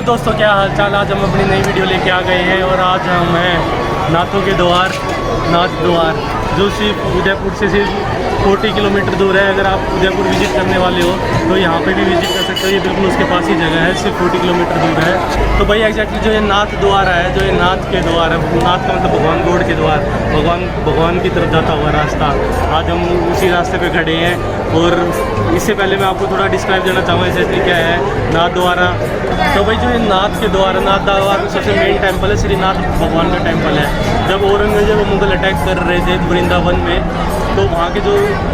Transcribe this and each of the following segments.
दोस्तों, क्या हाल चाल। आज हम अपनी नई वीडियो लेके आ गए हैं और आज हम हैं नाथों के द्वार, नाथ द्वार, जो सिर्फ उदयपुर से सिर्फ 40 किलोमीटर दूर है। अगर आप उदयपुर विज़िट करने वाले हो तो यहाँ पे भी विज़िट कर सकते हो। ये बिल्कुल उसके पास ही जगह है, सिर्फ 40 किलोमीटर दूर है। तो भाई एग्जैक्टली जो ये नाथ द्वार है, जो ये नाथ के द्वार है, नाथ का मतलब भगवान गॉड के द्वार, भगवान की तरफ जाता हुआ रास्ता। आज हम उसी रास्ते पे खड़े हैं और इससे पहले मैं आपको थोड़ा डिस्क्राइब देना चाहूँगा एग्जैक्टली क्या है नाथ द्वारा। तो भाई जो ये नाथ के द्वार, नाथ द्वार में सबसे मेन टेम्पल है श्रीनाथ भगवान का टेम्पल है। जब औरंगजेब मुगल अटैक कर रहे थे वृंदावन में, तो वहाँ के जो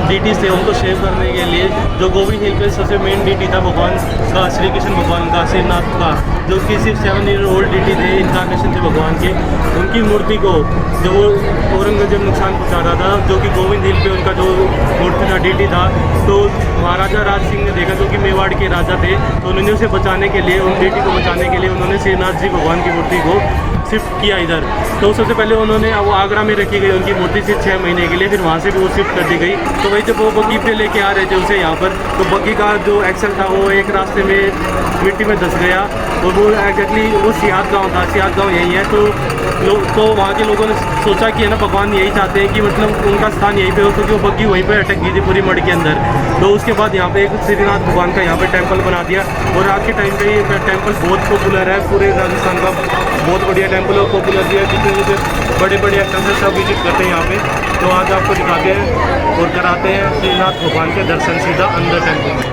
डीटीज थे उनको सेव करने के लिए जो गोविंद हिल पे सबसे मेन डीटी था भगवान का, श्री कृष्ण भगवान का, श्रीनाथ का, जो कि सिर्फ 7 ईयर ओल्ड डीटी थे, इनकारनेशन थे भगवान के। उनकी मूर्ति को जो वो औरंगजेब नुकसान पहुँचा रहा था, जो कि गोविंद हिल पे उनका जो मूर्ति था, डीटी था, तो महाराजा राज सिंह ने देखा, जो कि मेवाड़ के राजा थे, तो उन्होंने उसे बचाने के लिए, उन डीटी को बचाने के लिए उन्होंने श्रीनाथ जी भगवान की मूर्ति को शिफ्ट किया इधर। तो सबसे पहले उन्होंने वो आगरा में रखी गई उनकी मूर्ति सिर्फ 6 महीने के लिए, फिर वहाँ से भी वो शिफ्ट कर दी गई। तो वही जब वो बग्गी पे लेके आ रहे थे उसे यहाँ पर, तो बग्गी का जो एक्सल था वो एक रास्ते में मिट्टी में धंस गया और वो एग्जैक्टली वो सियात गाँव था, सियात गाँव यही है। तो वहाँ के लोगों ने सोचा कि है ना, भगवान यही चाहते हैं कि मतलब उनका स्थान यहीं पे हो, क्योंकि वो बग्गी वहीं पे अटक गई थी पूरी मड़ के अंदर। तो उसके बाद यहाँ पे एक श्रीनाथ भगवान का यहाँ पे टेम्पल बना दिया और आज के टाइम पे ये टेम्पल बहुत पॉपुलर है, पूरे राजस्थान का बहुत बढ़िया टेम्पल और पॉपुलर भी है। जितने जितने बड़े बड़े एक्टर्स हैं सब विजिट करते हैं यहाँ पे। तो आज आपको दिखाते हैं और कराते हैं श्रीनाथ भगवान के दर्शन सीधा अंदर टेम्पल में।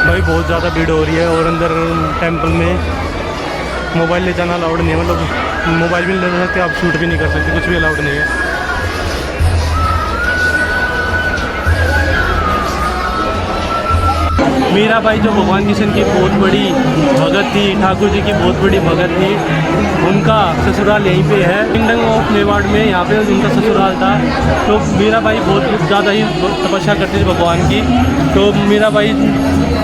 भाई बहुत ज़्यादा भीड़ हो रही है और अंदर टेंपल में मोबाइल ले जाना अलाउड नहीं है, मतलब मोबाइल भी ले सकते, आप शूट भी नहीं कर सकते, कुछ भी अलाउड नहीं है। मीराबाई जो भगवान कृष्ण की बहुत बड़ी भगत थी, ठाकुर जी की बहुत बड़ी भगत थी, उनका ससुराल यहीं पे है, किंगडम ऑफ मेवाड़ में, यहाँ पे उनका ससुराल था। तो मीराबाई बहुत ज़्यादा ही तपस्या करती थी भगवान की। तो मीराबाई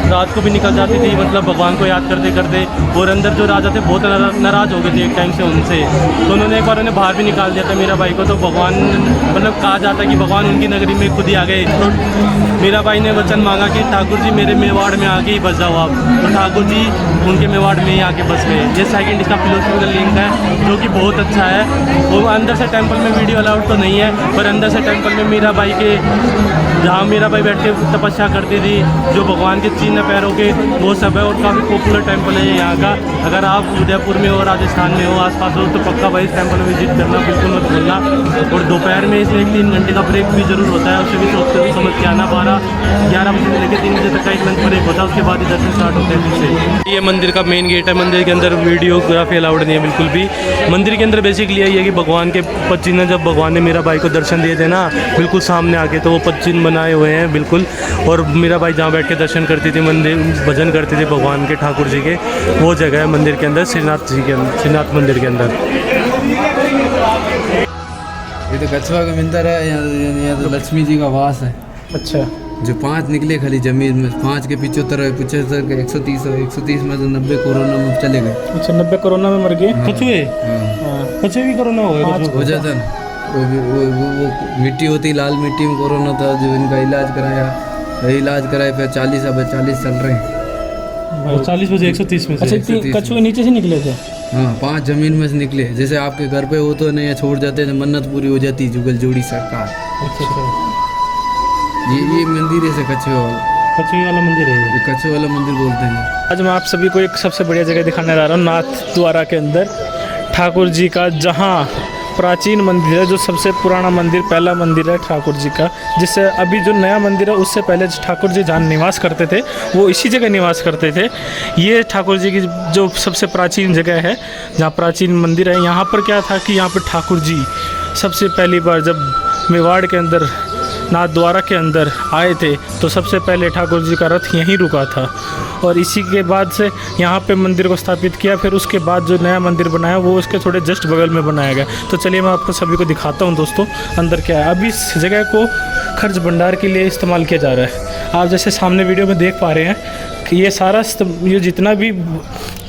रात को भी निकल जाती थी, मतलब भगवान को याद करते करते। और अंदर जो राजा थे बहुत नाराज़ हो गए थे एक टाइम से उनसे, तो उन्होंने एक बार उन्हें बाहर भी निकाल दिया था मीराबाई को। तो भगवान, मतलब कहा जाता है कि भगवान उनकी नगरी में खुद ही आ गए। तो मीराबाई ने वचन मांगा कि ठाकुर जी मेरे मेवाड़ मेवाड़ में आके ही बस जाओ आप। तो ठाकुर जी उनके मेवाड़ में ही आके बस गए। ये सेकंड इसका फिलोसफिकल लिंक है जो कि बहुत अच्छा है। वो अंदर से टेंपल में वीडियो अलाउड तो नहीं है, पर अंदर से टेंपल में मीराबाई के, जहाँ मीराबाई बैठ के तपस्या करती थी, जो भगवान के चिन्ह पैरों के, वो सब है। और काफ़ी पॉपुलर टेंपल है यहाँ का। अगर आप उदयपुर में हो, राजस्थान में हो, आसपास हो, तो पक्का भाई इस टेंपल में विजिट करना बिल्कुल मत भूलना। और दोपहर में इसमें 3 घंटे का ब्रेक भी जरूर होता है, उसे भी सोच कर समझ के आना। 11 बजे से लेकर 3 बजे तक का एक लंच ब्रेक होता है, उसके बाद ही दर्शन स्टार्ट होते हैं फिर से। ये मंदिर का मेन गेट है। मंदिर के अंदर वीडियोग्राफी अलाउड नहीं है बिल्कुल भी। मंदिर के अंदर बेसिकली यही है कि भगवान के पदचिन्ह, जब भगवान ने मीराबाई को दर्शन दिए थे ना बिल्कुल सामने आके, तो वो पदचिन्ह बनाए हुए हैं बिल्कुल। और मीराबाई जहाँ बैठ के दर्शन करती थी, मंदिर भजन करती थी भगवान के, ठाकुर जी के, वो जगह है मंदिर के अंदर, श्रीनाथ मंदिर के अंदर। ये तो कछुआ का मंदिर है। यहाँ तो लक्ष्मी जी का वास है। अच्छा, जो 5 निकले खाली जमीन में, 5 के 75 के 130 में तो 90 कोरोना में चले गए। अच्छा 90 कोरोना में मर गए। कछुए कछुए भी कोरोना हो जाता ना। वो मिट्टी होती, लाल मिट्टी में कोरोना था। जो इनका इलाज कराया फिर 40 चल रहे हैं। 40 में से 130 में से। अच्छा, कछुए नीचे से निकले थे? हाँ, 5 जमीन में से निकले। जैसे आपके घर पे हो तो नहीं छोड़ जाते, मन्नत पूरी हो जाती। जुगल जोड़ी सरकार। अच्छा, ये मंदिर है कछुए वाला मंदिर है। ये कछुए वाला मंदिर बोलते हैं। आज मैं आप सभी को एक सबसे बढ़िया जगह दिखाने जा रहा हूँ, नाथ द्वारा के अंदर ठाकुर जी का, जहाँ प्राचीन मंदिर है, जो सबसे पुराना मंदिर, पहला मंदिर है ठाकुर जी का। जिससे अभी जो नया मंदिर है उससे पहले ठाकुर जी जहाँ निवास करते थे वो इसी जगह निवास करते थे। ये ठाकुर जी की जो सबसे प्राचीन जगह है, जहाँ प्राचीन मंदिर है। यहाँ पर क्या था कि यहाँ पर ठाकुर जी सबसे पहली बार जब मेवाड़ के अंदर, नाथ द्वारा के अंदर आए थे, तो सबसे पहले ठाकुर जी का रथ यहीं रुका था। और इसी के बाद से यहाँ पे मंदिर को स्थापित किया। फिर उसके बाद जो नया मंदिर बनाया वो उसके थोड़े जस्ट बगल में बनाया गया। तो चलिए मैं आपको सभी को दिखाता हूँ दोस्तों अंदर क्या है। अभी इस जगह को खर्च भंडार के लिए इस्तेमाल किया जा रहा है। आप जैसे सामने वीडियो में देख पा रहे हैं कि ये सारा ये जितना भी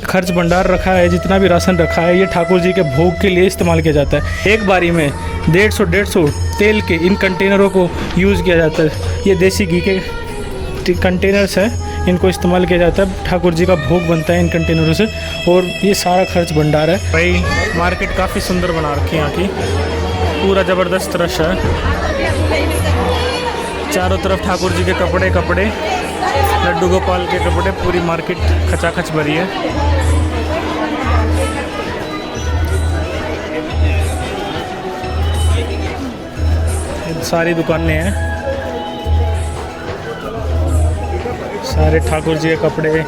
खर्च भंडार रखा है, जितना भी राशन रखा है, ये ठाकुर जी के भोग के लिए इस्तेमाल किया जाता है। एक बारी में 150 तेल के इन कंटेनरों को यूज़ किया जाता है। ये देसी घी के कंटेनर्स हैं, इनको इस्तेमाल किया जाता है। ठाकुर जी का भोग बनता है इन कंटेनरों से। और ये सारा खर्च भंडार है। भाई मार्केट काफ़ी सुंदर बना रखी है यहाँ की, पूरा ज़बरदस्त रश है। चारों तरफ ठाकुर जी के कपड़े, लड्डू गोपाल के कपड़े, पूरी मार्केट खचाखच भरी है। सारी दुकानें हैं, सारे ठाकुर जी के कपड़े।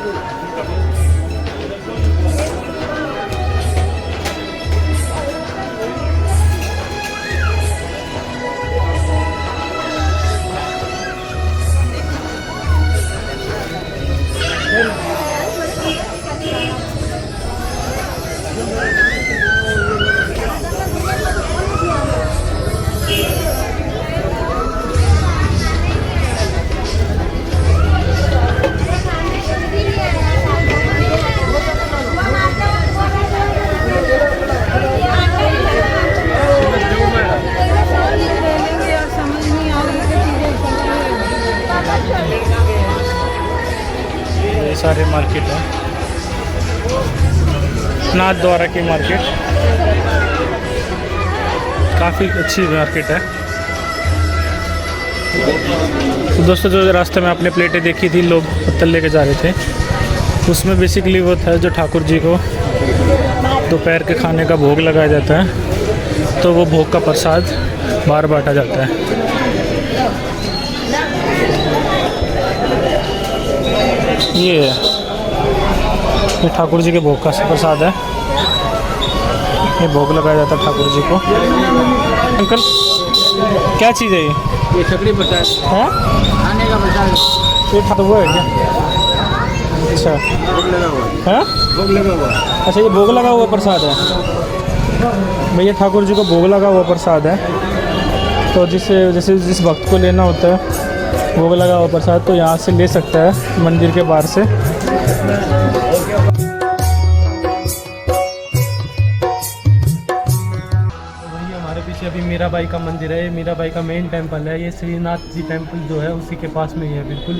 सारे मार्केट है, नाथ द्वारा की मार्केट काफ़ी अच्छी मार्केट है। तो दोस्तों जो रास्ते में आपने प्लेटें देखी थी, लोग पत्तल लेके जा रहे थे, उसमें बेसिकली वो था जो ठाकुर जी को दोपहर के खाने का भोग लगाया जाता है। तो वो भोग का प्रसाद बाहर बांटा जाता है। ये ठाकुर जी के भोग का प्रसाद है। ये भोग लगाया जाता है ठाकुर जी को। अंकल क्या चीज़ है ये छकड़ी प्रसाद है? खाने का प्रसाद। ये तो वो है क्या? अच्छा, भोग लगा हुआ है? भोग लगा हुआ। अच्छा, ये भोग लगा हुआ प्रसाद है भैया। ठाकुर जी को भोग लगा हुआ प्रसाद है। तो जिस भक्त को लेना होता है भोग लगा हुआ प्रसाद, तो यहाँ से ले सकता है मंदिर के बाहर से। वही हमारे पीछे अभी मीराबाई का मंदिर है। ये मीराबाई का मेन टेंपल है। ये श्रीनाथ जी टेंपल जो है उसी के पास में ही है बिल्कुल।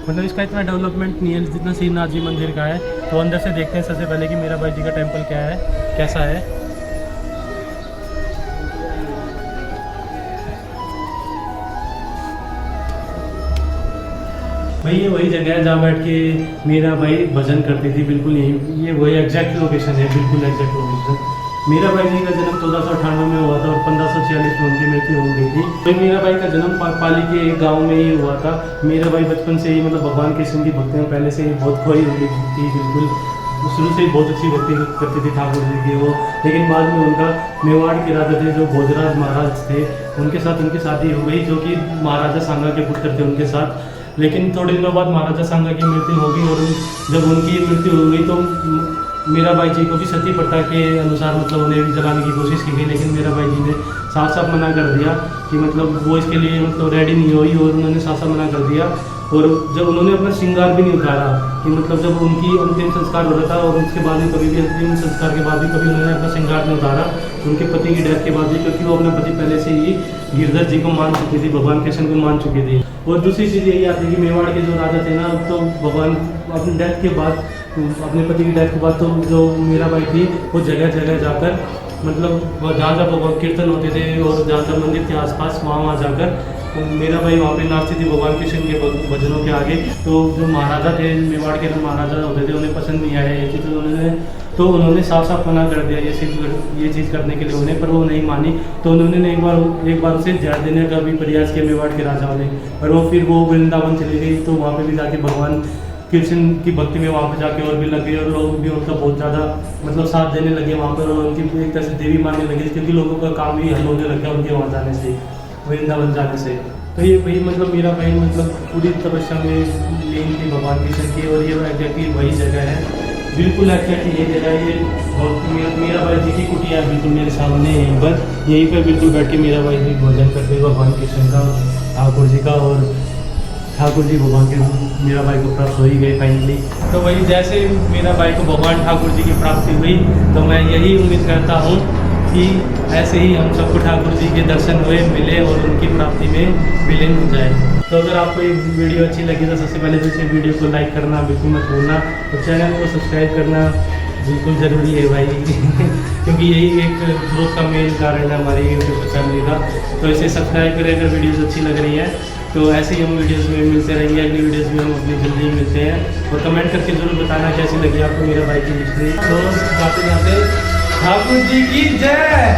मतलब इसका इतना डेवलपमेंट नहीं है जितना श्रीनाथ जी मंदिर का है। तो अंदर से देखते हैं सबसे पहले कि मीरा बाई जी का टेम्पल क्या है, कैसा है। भाई ये वही जगह है जहाँ बैठ के मीरा बाई भजन करती थी, बिल्कुल यही, ये वही एग्जैक्ट लोकेशन है, बिल्कुल एग्जैक्ट लोकेशन। मीरा बाई जी का जन्म 1498 में हुआ था और 1546 में उनकी मृत्यु हो गई थी। तो मीरा बाई का जन्म पाली के एक गांव में ही हुआ था। मीरा बाई बचपन से ही मतलब भगवान कृष्ण की भक्ति में पहले से ही बहुत खोई हुई थी, बिल्कुल शुरू से ही बहुत अच्छी भक्ति करती थी ठाकुर जी की वो। लेकिन बाद में उनका मेवाड़ के राजा थे जो भोजराज महाराज थे, उनके साथ उनकी शादी हो गई, जो कि महाराजा सांगा के पुत्र थे उनके साथ। लेकिन थोड़े दिनों बाद महाराजा सांगा की मृत्यु हो गई और जब उनकी मृत्यु हो गई तो मीराबाई जी को भी सती प्रथा के अनुसार मतलब उन्हें भी जलाने की कोशिश की गई। लेकिन मीराबाई जी ने साफ साफ मना कर दिया कि मतलब वो इसके लिए मतलब रेडी नहीं हुई और उन्होंने साफ साफ मना कर दिया। और जब उन्होंने अपना श्रृंगार भी नहीं उतारा कि मतलब जब उनकी अंतिम संस्कार हो रहा था और उसके बाद भी कभी भी अंतिम संस्कार के बाद भी कभी उन्होंने अपना श्रृंगार नहीं उतारा उनके पति की डेथ के बाद भी, क्योंकि वो अपने पति पहले से ही गिरधर जी को मान चुकी थी, भगवान कृष्ण को मान चुकी थी। और दूसरी चीज़ यही आती है कि मेवाड़ के जो राजा थे ना, तो भगवान अपनी डेथ के बाद, अपने पति की डेथ के बाद तो जो मीराबाई थी वो जगह जगह जाकर मतलब जहाँ जहाँ भगवान कीर्तन होते थे और जहाँ जहाँ मंदिर के आसपास वहाँ जाकर मीराबाई वहाँ पे नाचती थी भगवान कृष्ण के भजनों के आगे। तो जो महाराजा थे, मेवाड़ के जो महाराजा होते थे, उन्हें पसंद नहीं आया ये चीज़। तो उन्होंने साफ साफ मना कर दिया ये चीज़ करने के लिए उन्हें, पर वो नहीं मानी। तो उन्होंने एक बार उसे जहर देने का भी प्रयास किया मेवाड़ के राजाओं ने, पर वो फिर वो वृंदावन चली गई। तो वहाँ पे भी जाके भगवान कृष्ण की भक्ति में वहाँ पे जाके और भी लग गई और लोग भी उनका बहुत ज़्यादा मतलब साथ देने लगे वहाँ पर और उनकी एक तरह से देवी मानने लगे, क्योंकि लोगों का काम भी हल होने लग गया उनके वहाँ जाने से, वृंदावन जाने से। तो ये वही मतलब मीराबाई मतलब पूरी तपस्या में लीन थी भगवान कृष्ण की। और ये एग्जैक्टली वही जगह है, बिल्कुल एग्जैक्टली ये जगह, ये मीराबाई जी की कुटिया है बिल्कुल मेरे सामने यहीं पर बिल्कुल बैठ के मीराबाई जी भोजन करते भगवान कृष्ण का, ठाकुर जी का। और ठाकुर जी भगवान के मीराबाई को प्राप्त हो ही गए फाइनली। तो वही जैसे मीराबाई को भगवान ठाकुर जी की प्राप्ति हुई, तो मैं यही उम्मीद करता हूँ कि ऐसे ही हम सबको ठाकुर जी के दर्शन हुए, मिले और उनकी प्राप्ति में विलीन हो जाए। तो अगर आपको ये वीडियो अच्छी लगी तो सबसे पहले तो इस वीडियो को लाइक करना बिल्कुल मत भूलना और चैनल को सब्सक्राइब करना बिल्कुल ज़रूरी है भाई क्योंकि यही एक ग्रोथ का मेन कारण है हमारी यूट्यूब फैमिली का। तो इसे सब्सक्राइब करें अगर वीडियोज़ अच्छी लग रही है। तो ऐसे ही हम वीडियोज़ में मिलते रहेंगे, अगली वीडियोज़ में हम अपनी जल्दी मिलते हैं। और कमेंट करके जरूर बताना कैसी लगी आपको मीराबाई की हिस्ट्री। तो जाते जाते ठाकुर जी की जय।